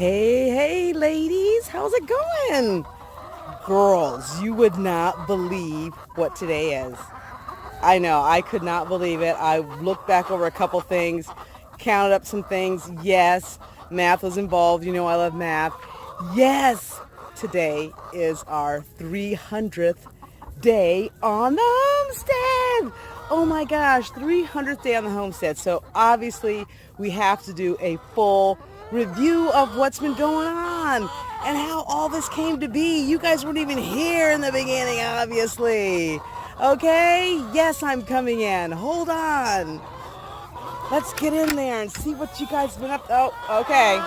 Hey, ladies, how's it going? Girls, you would not believe what today is. I know, I could not believe it. I looked back over a couple things, counted up some things. Yes, math was involved. You know I love math. Yes, today is our 300th day on the homestead. Oh my gosh, 300th day on the homestead. So obviously we have to do a full review of what's been going on and how all this came to be. You guys weren't even here in the beginning, obviously. Okay? Yes, I'm coming in. Hold on. Let's get in there and see what you guys been up to. Oh, okay.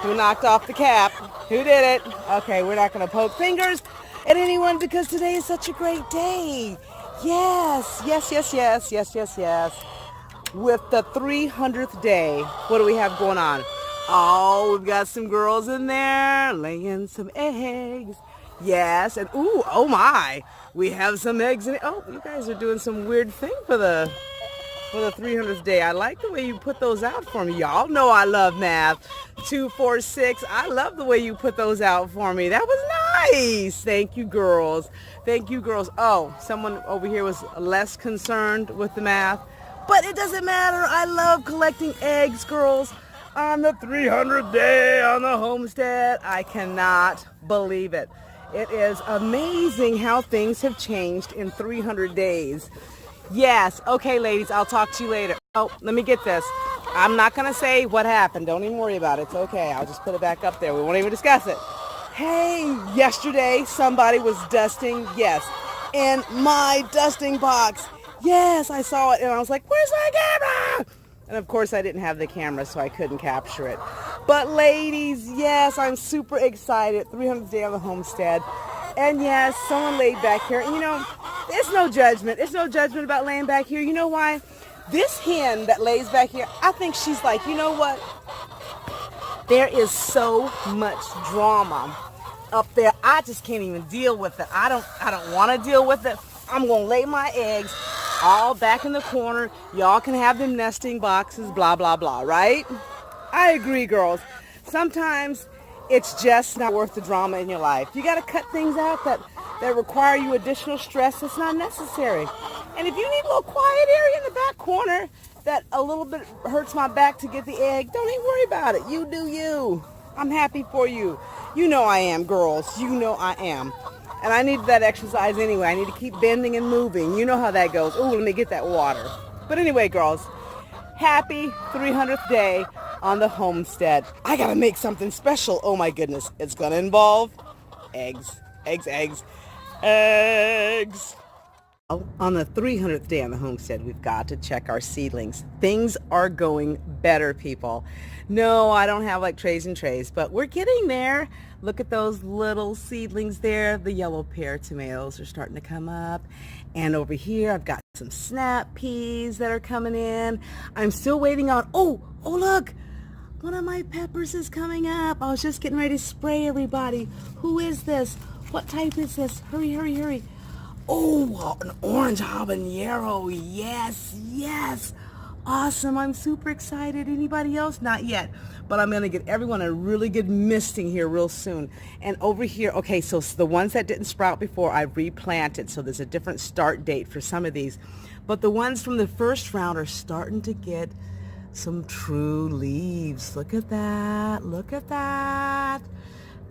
Who knocked off the cap? Who did it? Okay, we're not going to poke fingers at anyone because today is such a great day. Yes. With the 300th day, what do we have going on? Oh, we've got some girls in there laying some eggs. Yes, and ooh, oh my, we have some eggs in it. Oh, you guys are doing some weird thing for the 300th day. I like the way you put those out for me. Y'all know I love math. 2, 4, 6. I love the way you put those out for me. That was nice. Thank you, girls. Thank you, girls. Oh, someone over here was less concerned with the math. But it doesn't matter. I love collecting eggs, girls. On the 300th day on the homestead. I cannot believe it. It is amazing how things have changed in 300 days. Yes. Okay, ladies, I'll talk to you later. Oh, let me get this. I'm not going to say what happened. Don't even worry about it. It's okay. I'll just put it back up there. We won't even discuss it. Hey, yesterday somebody was dusting, yes, in my dusting box. Yes, I saw it and I was like, where's my camera? And of course I didn't have the camera, so I couldn't capture it. But ladies, yes, I'm super excited. 300th day on the homestead. And yes, someone laid back here. And you know, it's no judgment. It's no judgment about laying back here. You know why? This hen that lays back here, I think she's like, you know what? There is so much drama up there. I just can't even deal with it. I don't want to deal with it. I'm going to lay my eggs all back in the corner. Y'all can have them nesting boxes, blah, blah, blah, right? I agree, girls. Sometimes it's just not worth the drama in your life. You got to cut things out that require you additional stress that's not necessary. And if you need a little quiet area in the back corner that a little bit hurts my back to get the egg, don't even worry about it. You do you. I'm happy for you. You know I am, girls. You know I am. And I need that exercise anyway. I need to keep bending and moving. You know how that goes. Ooh, let me get that water. But anyway, girls, happy 300th day on the homestead. I gotta make something special. Oh my goodness. It's gonna involve eggs. Eggs. On the 300th day on the homestead, we've got to check our seedlings. Things are going better, people. No, I don't have like trays and trays, but we're getting there. Look at those little seedlings there. The yellow pear tomatoes are starting to come up. And over here, I've got some snap peas that are coming in. I'm still waiting on, oh, look. One of my peppers is coming up. I was just getting ready to spray everybody. Who is this? What type is this? Hurry. Oh, an orange habanero. Yes. Awesome. I'm super excited. Anybody else? Not yet. But I'm going to get everyone a really good misting here real soon. And over here, okay, so the ones that didn't sprout before, I replanted. So there's a different start date for some of these. But the ones from the first round are starting to get some true leaves. Look at that.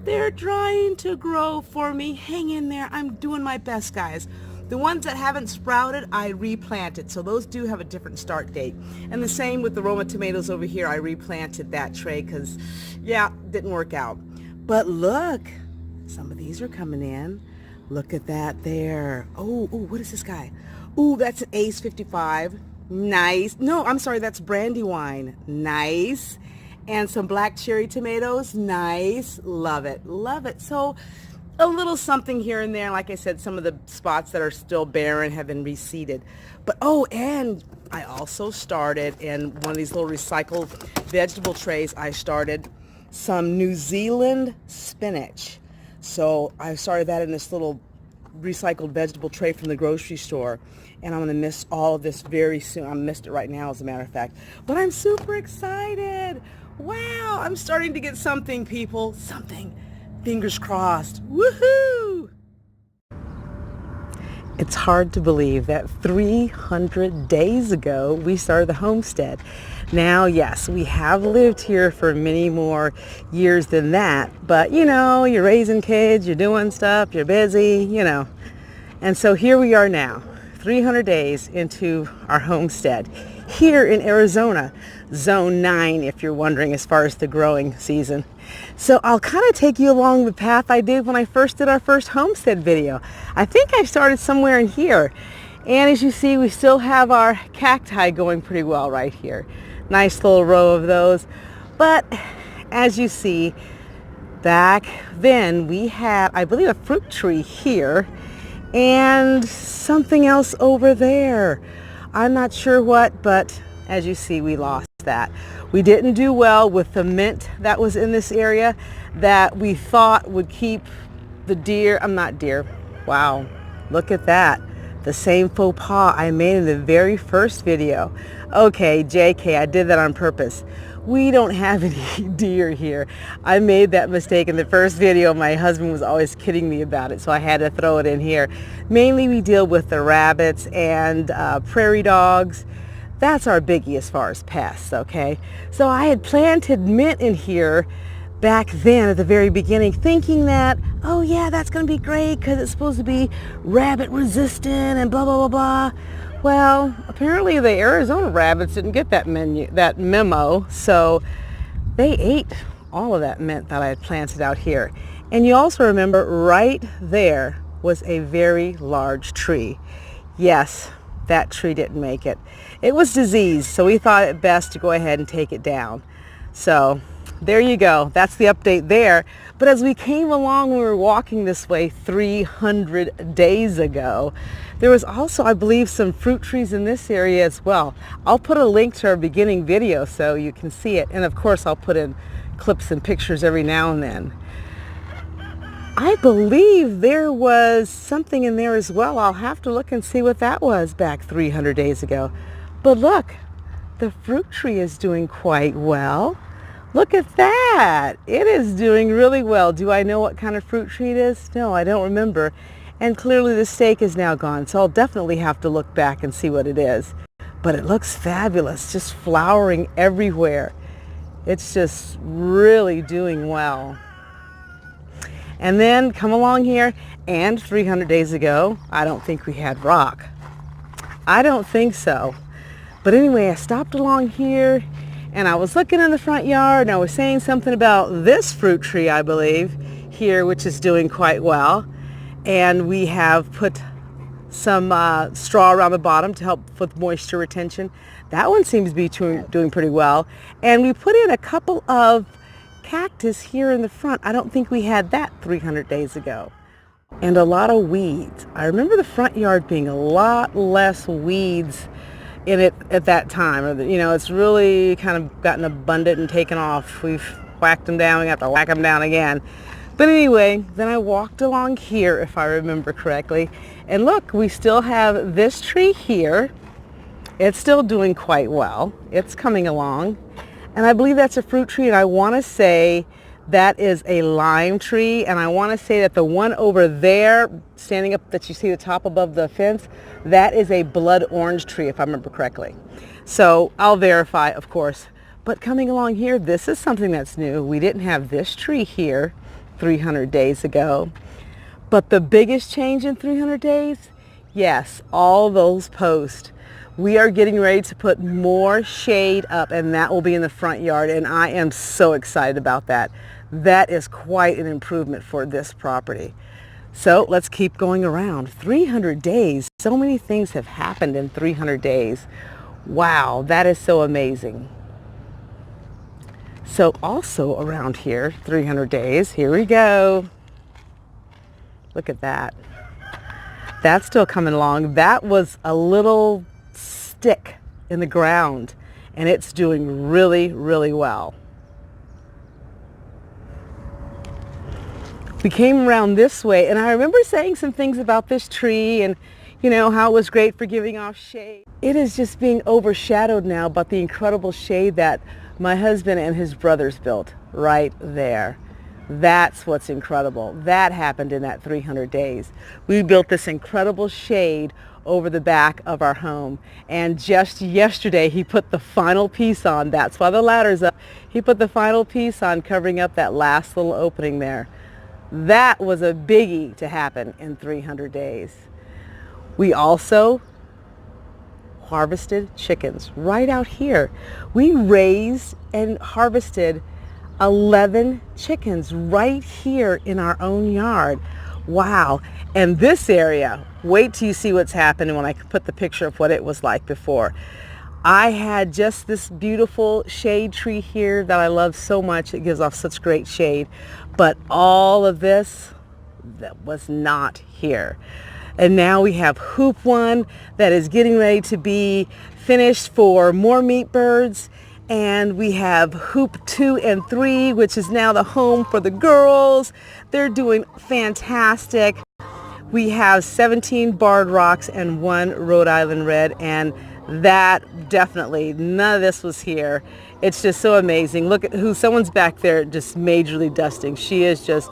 They're trying to grow for me. Hang in there. I'm doing my best, guys. The ones that haven't sprouted, I replanted. So those do have a different start date. And the same with the Roma tomatoes over here. I replanted that tray because, yeah, didn't work out. But look, some of these are coming in. Look at that there. Oh, what is this guy? Oh, that's an Ace 55. Nice. No, I'm sorry, that's Brandywine. Nice. And some black cherry tomatoes. Nice. Love it. So a little something here and there. Like I said, some of the spots that are still barren have been reseeded. But, and I also started in one of these little recycled vegetable trays, I started some New Zealand spinach. So I started that in this little recycled vegetable tray from the grocery store. And I'm going to miss all of this very soon. I missed it right now, as a matter of fact. But I'm super excited. Wow, I'm starting to get something, people. Something. Fingers crossed. Woohoo! It's hard to believe that 300 days ago we started the homestead. Now, yes, we have lived here for many more years than that, but you know, you're raising kids, you're doing stuff, you're busy, you know. And so here we are now, 300 days into our homestead here in Arizona, zone 9 if you're wondering, as far as the growing season. So I'll kind of take you along the path I did when I first did our first homestead video. I think I started somewhere in here. And as you see, we still have our cacti going pretty well right here. Nice little row of those. But as you see, back then we had, I believe, a fruit tree here and something else over there. I'm not sure what, but as you see, we lost that. We didn't do well with the mint that was in this area that we thought would keep the deer. Wow, look at that. The same faux pas I made in the very first video. Okay, JK, I did that on purpose. We don't have any deer here. I made that mistake in the first video. My husband was always kidding me about it, so I had to throw it in here. Mainly we deal with the rabbits and prairie dogs. That's our biggie as far as pests, okay? So I had planted mint in here back then at the very beginning, thinking that, oh yeah, that's gonna be great because it's supposed to be rabbit resistant and blah, blah, blah, blah. Well, apparently the Arizona rabbits didn't get that memo, so they ate all of that mint that I had planted out here. And you also remember right there was a very large tree. Yes, that tree didn't make it. It was diseased, so we thought it best to go ahead and take it down. So there you go. That's the update there. But as we came along, we were walking this way 300 days ago, there was also, I believe, some fruit trees in this area as well. I'll put a link to our beginning video so you can see it. And of course, I'll put in clips and pictures every now and then. I believe there was something in there as well. I'll have to look and see what that was back 300 days ago. But look, the fruit tree is doing quite well. Look at that. It is doing really well. Do I know what kind of fruit tree it is? No, I don't remember. And clearly the stake is now gone, so I'll definitely have to look back and see what it is. But it looks fabulous, just flowering everywhere. It's just really doing well. And then come along here, and 300 days ago, I don't think we had rock. I don't think so. But anyway, I stopped along here, and I was looking in the front yard, and I was saying something about this fruit tree, I believe, here, which is doing quite well. And we have put some straw around the bottom to help with moisture retention. That one seems to be doing pretty well. And we put in a couple of cactus here in the front. I don't think we had that 300 days ago. And a lot of weeds. I remember the front yard being a lot less weeds in it at that time. You know, it's really kind of gotten abundant and taken off. We've whacked them down. We have to whack them down again. But anyway, then I walked along here, if I remember correctly. And look, we still have this tree here. It's still doing quite well. It's coming along. And I believe that's a fruit tree, and I want to say that is a lime tree, and I want to say that the one over there, standing up that you see the top above the fence, that is a blood orange tree, if I remember correctly. So I'll verify, of course. But coming along here, this is something that's new. We didn't have this tree here 300 days ago. But the biggest change in 300 days, yes, all those posts. We are getting ready to put more shade up, and that will be in the front yard, and I am so excited about that. That is quite an improvement for this property. So let's keep going around. 300 days. So many things have happened in 300 days. Wow, that is so amazing. So also around here, 300 days, here we go. Look at that. That's still coming along. That was a little stick in the ground, and it's doing really, really well. We came around this way, and I remember saying some things about this tree and, you know, how it was great for giving off shade. It is just being overshadowed now by the incredible shade that my husband and his brothers built right there. That's what's incredible. That happened in that 300 days. We built this incredible shade over the back of our home. And just yesterday, he put the final piece on. That's why the ladder's up. He put the final piece on, covering up that last little opening there. That was a biggie to happen in 300 days. We also harvested chickens right out here. We raised and harvested 11 chickens right here in our own yard. Wow. And this area, wait till you see what's happening when I put the picture of what it was like before. I had just this beautiful shade tree here that I love so much. It gives off such great shade. But all of this, that was not here. And now we have Hoop 1 that is getting ready to be finished for more meat birds. And we have Hoop 2 and 3, which is now the home for the girls. They're doing fantastic. We have 17 barred rocks and 1 Rhode Island red, and that definitely, none of this was here. It's just so amazing. Look at someone's back there just majorly dusting. She is just,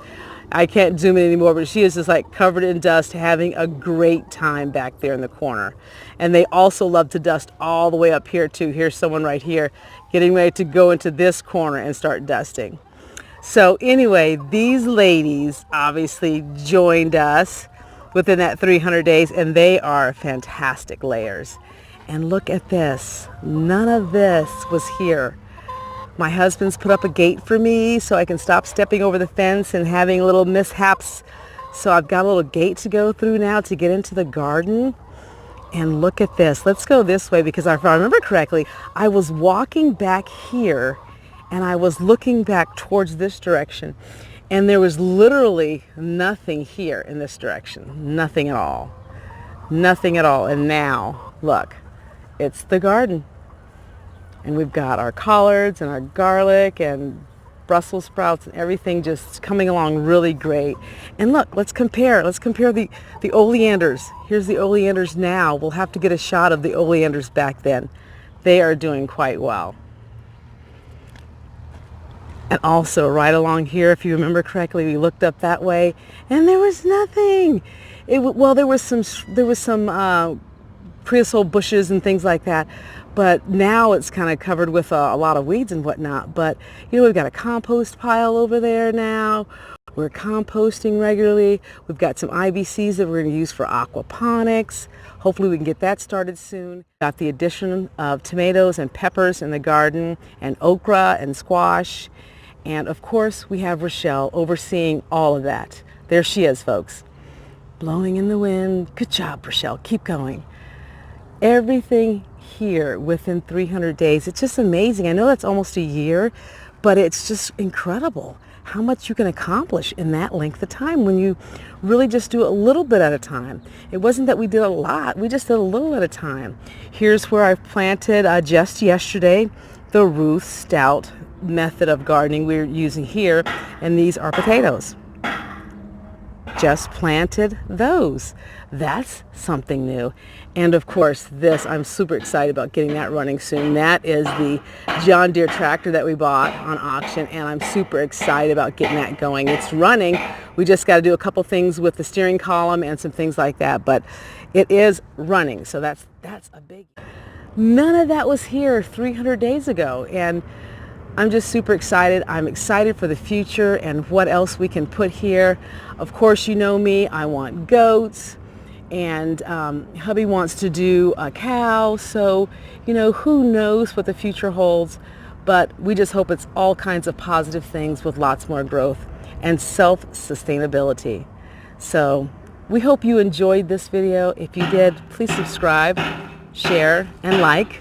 I can't zoom in anymore, but she is just like covered in dust, having a great time back there in the corner. And they also love to dust all the way up here too. Here's someone right here getting ready to go into this corner and start dusting. So anyway, these ladies obviously joined us within that 300 days, and they are fantastic layers. And look at this. None of this was here. My husband's put up a gate for me so I can stop stepping over the fence and having little mishaps. So I've got a little gate to go through now to get into the garden. And look at this. Let's go this way, because if I remember correctly, I was walking back here and I was looking back towards this direction, and there was literally nothing here in this direction. Nothing at all. Nothing at all. And now, look, it's the garden. And we've got our collards and our garlic and Brussels sprouts and everything just coming along really great. And look, let's compare the oleanders. Here's the oleanders now. We'll have to get a shot of the oleanders back then. They are doing quite well. And also right along here, if you remember correctly, we looked up that way and there was nothing. Well, there was some creosote bushes and things like that, but now it's kind of covered with a lot of weeds and whatnot. But you know, we've got a compost pile over there now. We're composting regularly. We've got some IBCs that we're going to use for aquaponics. Hopefully we can get that started soon. Got the addition of tomatoes and peppers in the garden, and okra and squash. And of course we have Rochelle overseeing all of that. There she is, folks, blowing in the wind. Good job, Rochelle. Keep going. Everything here within 300 days. It's just amazing. I know that's almost a year, but it's just incredible how much you can accomplish in that length of time when you really just do a little bit at a time. It wasn't that we did a lot. We just did a little at a time. Here's where I've planted just yesterday the Ruth Stout method of gardening we're using here, and these are potatoes. Just planted those. That's something new. And of course this, I'm super excited about getting that running soon. That is the John Deere tractor that we bought on auction, and I'm super excited about getting that going. It's running. We just got to do a couple things with the steering column and some things like that, but it is running. So that's a big. None of that was here 300 days ago, and I'm just super excited. I'm excited for the future and what else we can put here. Of course, you know me, I want goats, and hubby wants to do a cow. So, you know, who knows what the future holds, but we just hope it's all kinds of positive things with lots more growth and self-sustainability. So we hope you enjoyed this video. If you did, please subscribe, share, and like.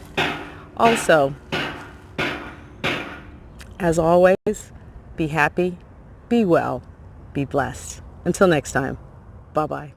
Also, as always, be happy, be well, be blessed. Until next time, bye-bye.